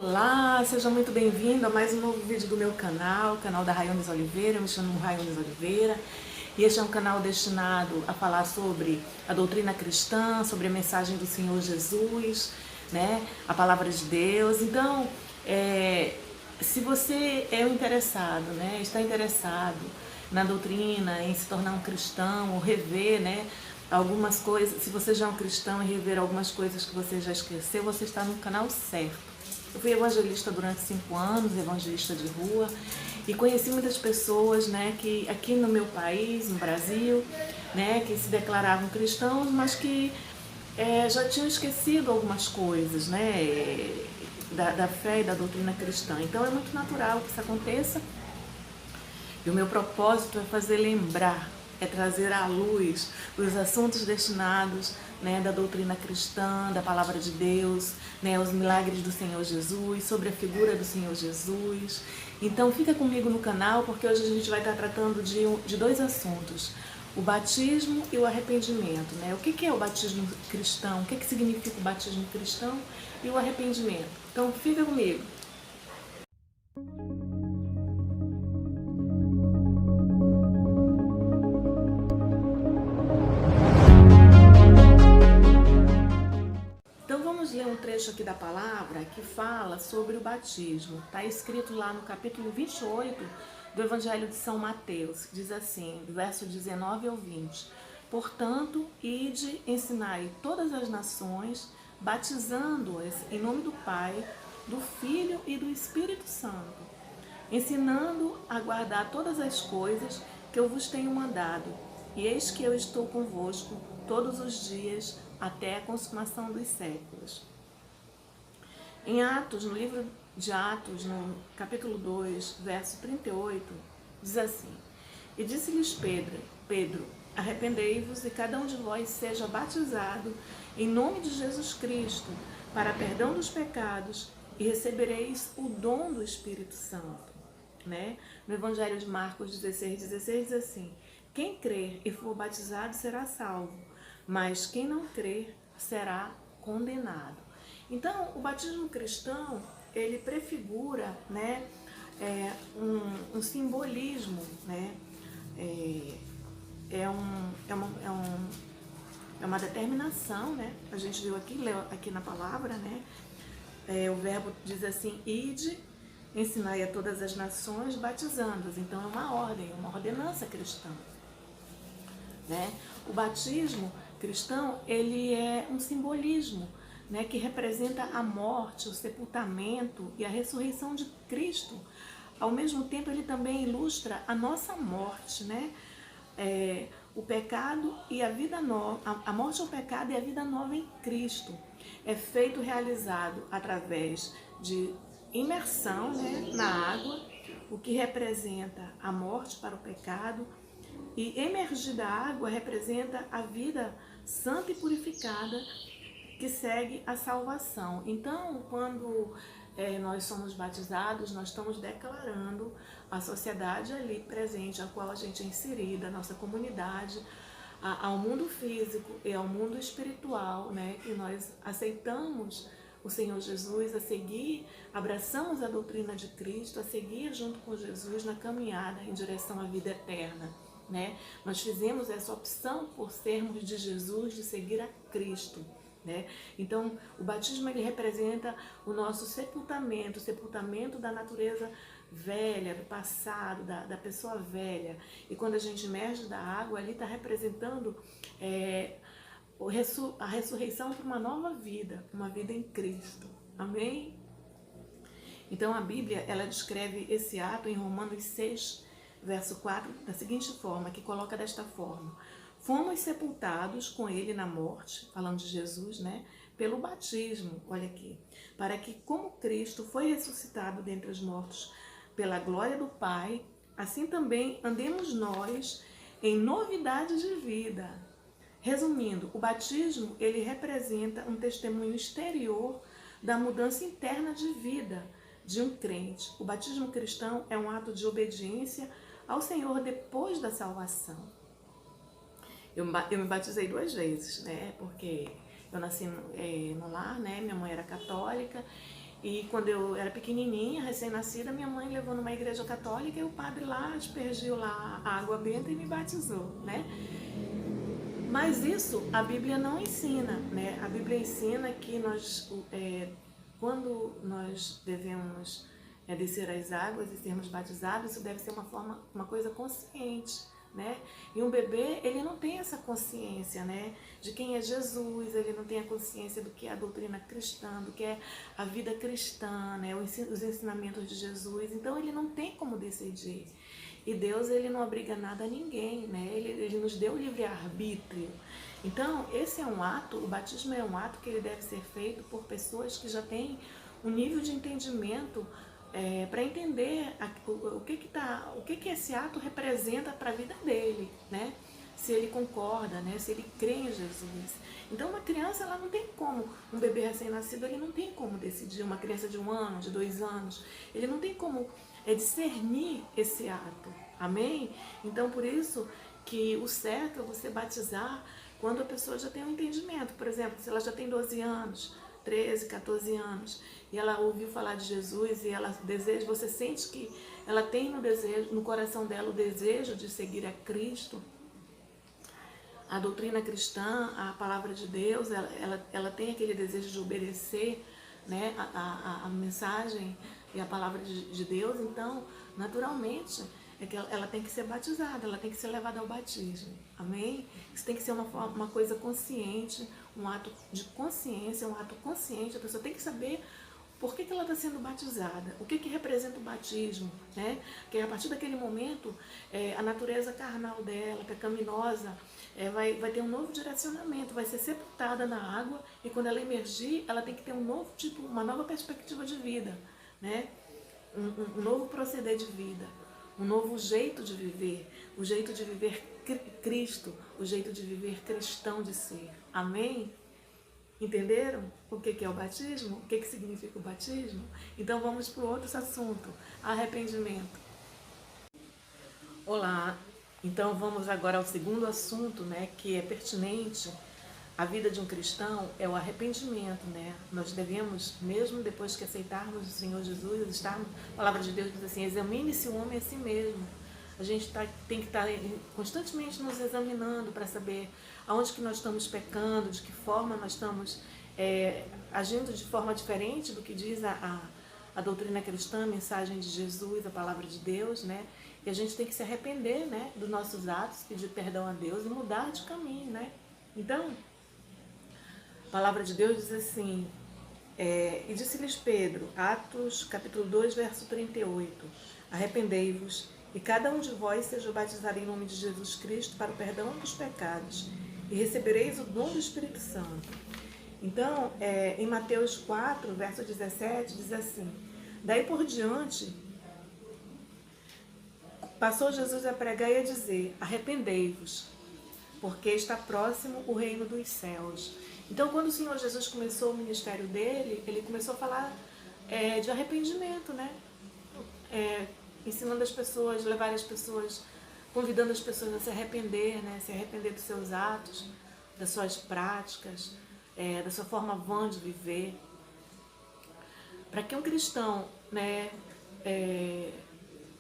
Olá, seja muito bem-vindo a mais um novo vídeo do meu canal, o canal da Raiones Oliveira. Eu me chamo Raiones Oliveira e este é um canal destinado a falar sobre a doutrina cristã, sobre a mensagem do Senhor Jesus, né, a palavra de Deus. Então, se você é interessado, né, está interessado na doutrina, em se tornar um cristão, ou rever, né, algumas coisas, se você já é um cristão e rever algumas coisas que você já esqueceu, você está no canal certo. Eu fui evangelista durante 5 anos, evangelista de rua, e conheci muitas pessoas, né, que aqui no meu país, no Brasil, né, que se declaravam cristãos, mas que já tinham esquecido algumas coisas, né, da fé e da doutrina cristã. Então é muito natural que isso aconteça. E o meu propósito é fazer lembrar, é trazer à luz os assuntos destinados, né, da doutrina cristã, da palavra de Deus, né, os milagres do Senhor Jesus, sobre a figura do Senhor Jesus. Então fica comigo no canal, porque hoje a gente vai estar tratando de dois assuntos: o batismo e o arrependimento. Né? O que é o batismo cristão? O que significa o batismo cristão e o arrependimento? Então fica comigo. Vamos ler um trecho aqui da palavra que fala sobre o batismo. Está escrito lá no capítulo 28 do Evangelho de São Mateus. Diz assim, do verso 19 ao 20. Portanto, ide, ensinai todas as nações, batizando-as em nome do Pai, do Filho e do Espírito Santo, ensinando a guardar todas as coisas que eu vos tenho mandado. E eis que eu estou convosco todos os dias, até a consumação dos séculos. Em Atos, no livro de Atos, no capítulo 2, verso 38, diz assim: E disse-lhes Pedro, arrependei-vos e cada um de vós seja batizado em nome de Jesus Cristo, para perdão dos pecados, e recebereis o dom do Espírito Santo. Né? No Evangelho de Marcos 16 diz assim: Quem crer e for batizado será salvo, mas quem não crer será condenado. Então, o batismo cristão, ele prefigura, né, um simbolismo, né, é uma determinação, né, a gente viu aqui na palavra, né, o verbo diz assim, ide, ensinai a todas as nações, batizando-as. Então, é uma ordem, uma ordenança cristã. Né? O batismo cristão, ele é um simbolismo, né, que representa a morte, o sepultamento e a ressurreição de Cristo. Ao mesmo tempo, ele também ilustra a nossa morte, né? O pecado e a vida nova, a morte ao pecado e a vida nova em Cristo. É feito, realizado através de imersão, né, na água, o que representa a morte para o pecado, e emergir da água representa a vida santa e purificada que segue a salvação. Então, quando nós somos batizados, nós estamos declarando a sociedade ali presente, a qual a gente é inserida, a nossa comunidade, ao mundo físico e ao mundo espiritual, né? Que nós aceitamos o Senhor Jesus, a seguir, abraçamos a doutrina de Cristo, a seguir junto com Jesus na caminhada em direção à vida eterna. Né? Nós fizemos essa opção por sermos de Jesus, de seguir a Cristo. Né? Então, o batismo ele representa o nosso sepultamento, o sepultamento da natureza velha, do passado, da pessoa velha. E quando a gente emerge da água, ali está representando a ressurreição para uma nova vida, uma vida em Cristo. Amém? Então, a Bíblia ela descreve esse ato em Romanos 6, verso 4, da seguinte forma, que coloca desta forma: fomos sepultados com ele na morte, falando de Jesus, né? Pelo batismo, olha aqui, para que como Cristo foi ressuscitado dentre os mortos pela glória do Pai, assim também andemos nós em novidade de vida. Resumindo, o batismo ele representa um testemunho exterior da mudança interna de vida de um crente. O batismo cristão é um ato de obediência ao Senhor depois da salvação. Eu me batizei 2 vezes, né? Porque eu nasci no lar, né? Minha mãe era católica E quando eu era pequenininha, recém-nascida, minha mãe levou numa igreja católica e o padre lá aspergiu lá a água benta e me batizou, né? Mas isso a Bíblia não ensina, né? A Bíblia ensina que quando nós devemos descer as águas e sermos batizados, isso deve ser uma coisa consciente, né? E um bebê, ele não tem essa consciência, né? De quem é Jesus, ele não tem a consciência do que é a doutrina cristã, do que é a vida cristã, né? Os ensinamentos de Jesus, então ele não tem como decidir. E Deus, ele não obriga nada a ninguém, né? Ele nos deu livre-arbítrio. Então, esse é um ato, o batismo é um ato que ele deve ser feito por pessoas que já têm um nível de entendimento para entender o que esse ato representa para a vida dele, né? Se ele concorda, né? Se ele crê em Jesus. Então, uma criança, ela não tem como, um bebê recém-nascido, ele não tem como decidir, uma criança de 1 ano, de 2 anos, ele não tem como discernir esse ato, amém? Então, por isso que o certo é você batizar quando a pessoa já tem um entendimento. Por exemplo, se ela já tem 12 anos, 13, 14 anos, e ela ouviu falar de Jesus e ela deseja, você sente que ela tem no coração dela o desejo de seguir a Cristo, a doutrina cristã, a palavra de Deus, ela tem aquele desejo de obedecer, né, a mensagem e a palavra de Deus, então, naturalmente, que ela tem que ser batizada, ela tem que ser levada ao batismo, amém? Isso tem que ser uma coisa consciente, um ato de consciência, um ato consciente, a pessoa tem que saber por que ela está sendo batizada, o que representa o batismo, né? Porque a partir daquele momento, a natureza carnal dela, pecaminosa, vai ter um novo direcionamento, vai ser sepultada na água, e quando ela emergir, ela tem que ter uma nova perspectiva de vida, né? Um novo proceder de vida, um novo jeito de viver, o jeito de viver Cristo, o jeito de viver cristão de ser, amém? Entenderam o que é o batismo? O que significa o batismo? Então vamos para o outro assunto, arrependimento. Olá, então vamos agora ao segundo assunto, né, que é pertinente à vida de um cristão, é o arrependimento, né? Nós devemos, mesmo depois que aceitarmos o Senhor Jesus, a palavra de Deus diz assim, examine-se o homem a si mesmo. A gente tem que estar constantemente nos examinando para saber aonde que nós estamos pecando, de que forma nós estamos agindo de forma diferente do que diz a doutrina cristã, a mensagem de Jesus, a palavra de Deus, né? E a gente tem que se arrepender, né, dos nossos atos, pedir perdão a Deus e mudar de caminho, né? Então, a palavra de Deus diz assim, e disse-lhes Pedro, Atos capítulo 2, verso 38, arrependei-vos e cada um de vós seja batizado em nome de Jesus Cristo para o perdão dos pecados e recebereis o dom do Espírito Santo. Então, em Mateus 4, verso 17, diz assim, daí por diante, passou Jesus a pregar e a dizer, arrependei-vos, porque está próximo o reino dos céus. Então, quando o Senhor Jesus começou o ministério dele, ele começou a falar de arrependimento, né? Ensinando as pessoas, levar as pessoas, convidando as pessoas a se arrepender, né? Se arrepender dos seus atos, das suas práticas, da sua forma vã de viver. Para que um cristão, né,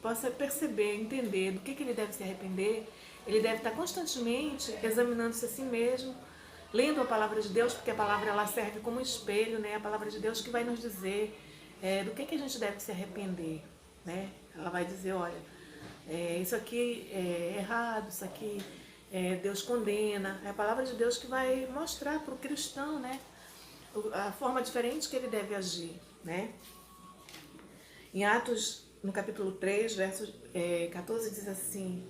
possa perceber, entender do que ele deve se arrepender, ele deve estar constantemente examinando-se a si mesmo, lendo a palavra de Deus, porque a palavra ela serve como espelho, né? A palavra de Deus que vai nos dizer do que a gente deve se arrepender, né? Ela vai dizer, olha, isso aqui é errado, isso aqui Deus condena. É a palavra de Deus que vai mostrar para o cristão, né, a forma diferente que ele deve agir, né? Em Atos, no capítulo 3, verso 14, diz assim,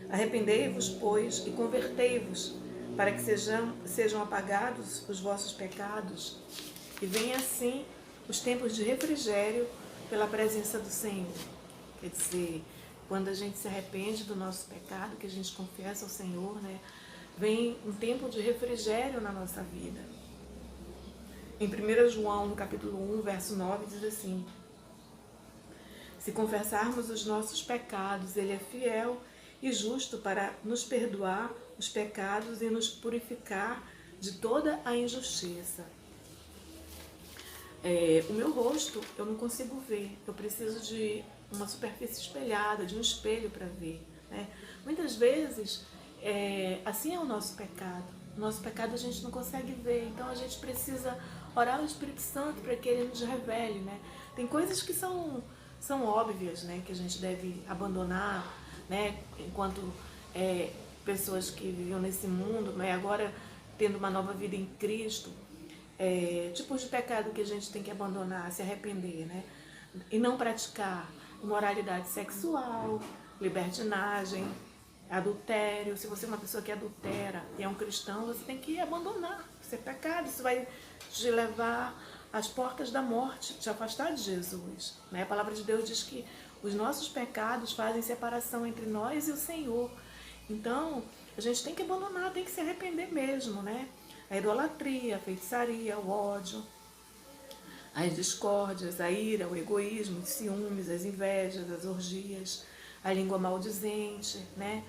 arrependei-vos, pois, e convertei-vos, para que sejam apagados os vossos pecados, e venham assim os tempos de refrigério pela presença do Senhor. Quer dizer, quando a gente se arrepende do nosso pecado, que a gente confessa ao Senhor, né, vem um tempo de refrigério na nossa vida. Em 1 João, no capítulo 1, verso 9, diz assim, se confessarmos os nossos pecados, Ele é fiel e justo para nos perdoar os pecados e nos purificar de toda a injustiça. O meu rosto eu não consigo ver, eu preciso de uma superfície espelhada, de um espelho para ver, né? Muitas vezes, assim é o nosso pecado. O nosso pecado a gente não consegue ver, então a gente precisa orar ao Espírito Santo para que ele nos revele, né? Tem coisas que são óbvias, né? Que a gente deve abandonar, né? Enquanto pessoas que viviam nesse mundo, né? Agora tendo uma nova vida em Cristo, tipos de pecado que a gente tem que abandonar, se arrepender, né? E não praticar imoralidade sexual, libertinagem, adultério. Se você é uma pessoa que adultera e é um cristão, você tem que abandonar. Isso é pecado, isso vai te levar às portas da morte, te afastar de Jesus, né? A palavra de Deus diz que os nossos pecados fazem separação entre nós e o Senhor. Então, a gente tem que abandonar, tem que se arrepender mesmo, né? A idolatria, a feitiçaria, o ódio, as discórdias, a ira, o egoísmo, os ciúmes, as invejas, as orgias, a língua maldizente, né?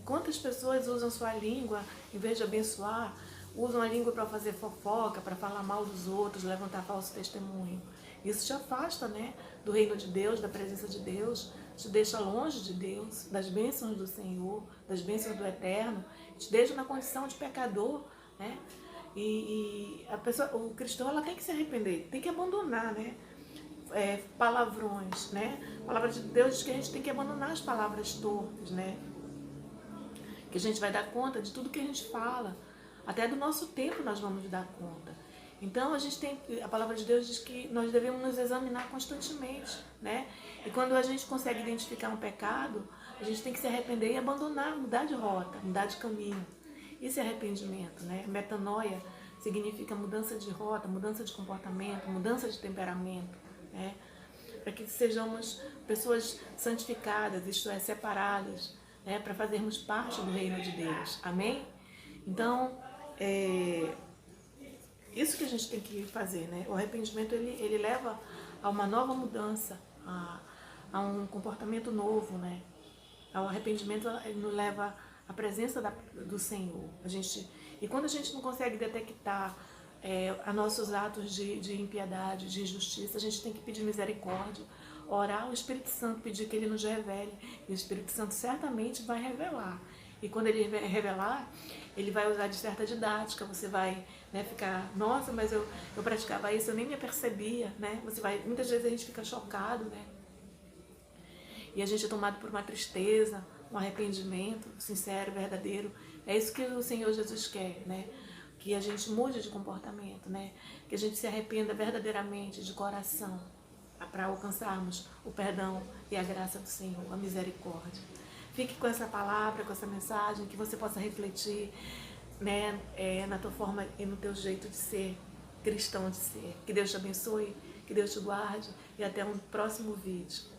Quantas pessoas usam sua língua, em vez de abençoar, usam a língua para fazer fofoca, para falar mal dos outros, levantar falso testemunho. Isso te afasta, né, do reino de Deus, da presença de Deus, te deixa longe de Deus, das bênçãos do Senhor, das bênçãos do Eterno, te deixa na condição de pecador, né? E a pessoa, o cristão, ela tem que se arrepender, tem que abandonar, né? Palavrões, né? A palavra de Deus diz que a gente tem que abandonar as palavras torpes, né? Que a gente vai dar conta de tudo que a gente fala, até do nosso tempo nós vamos dar conta. Então a palavra de Deus diz que nós devemos nos examinar constantemente, né? E quando a gente consegue identificar um pecado, a gente tem que se arrepender e abandonar, mudar de rota, mudar de caminho. Isso é arrependimento, né? Metanoia significa mudança de rota, mudança de comportamento, mudança de temperamento, né? Para que sejamos pessoas santificadas, isto é, separadas, né? Para fazermos parte do reino de Deus. Amém? Então, isso que a gente tem que fazer, né? O arrependimento, ele leva a uma nova mudança, a um comportamento novo, né? O arrependimento, ele nos leva à presença do Senhor. E quando a gente não consegue detectar a nossos atos de impiedade, de injustiça, a gente tem que pedir misericórdia, orar ao Espírito Santo, pedir que ele nos revele. E o Espírito Santo certamente vai revelar. E quando ele revelar, ele vai usar de certa didática. Você vai, né, ficar, nossa, mas eu praticava isso, eu nem me apercebia, né? Muitas vezes a gente fica chocado, né? E a gente é tomado por uma tristeza, um arrependimento sincero, verdadeiro. É isso que o Senhor Jesus quer, né? Que a gente mude de comportamento, né? Que a gente se arrependa verdadeiramente de coração, para alcançarmos o perdão e a graça do Senhor, a misericórdia. Fique com essa palavra, com essa mensagem, que você possa refletir, né, na tua forma e no teu jeito de ser cristão, de ser. Que Deus te abençoe, que Deus te guarde e até um próximo vídeo.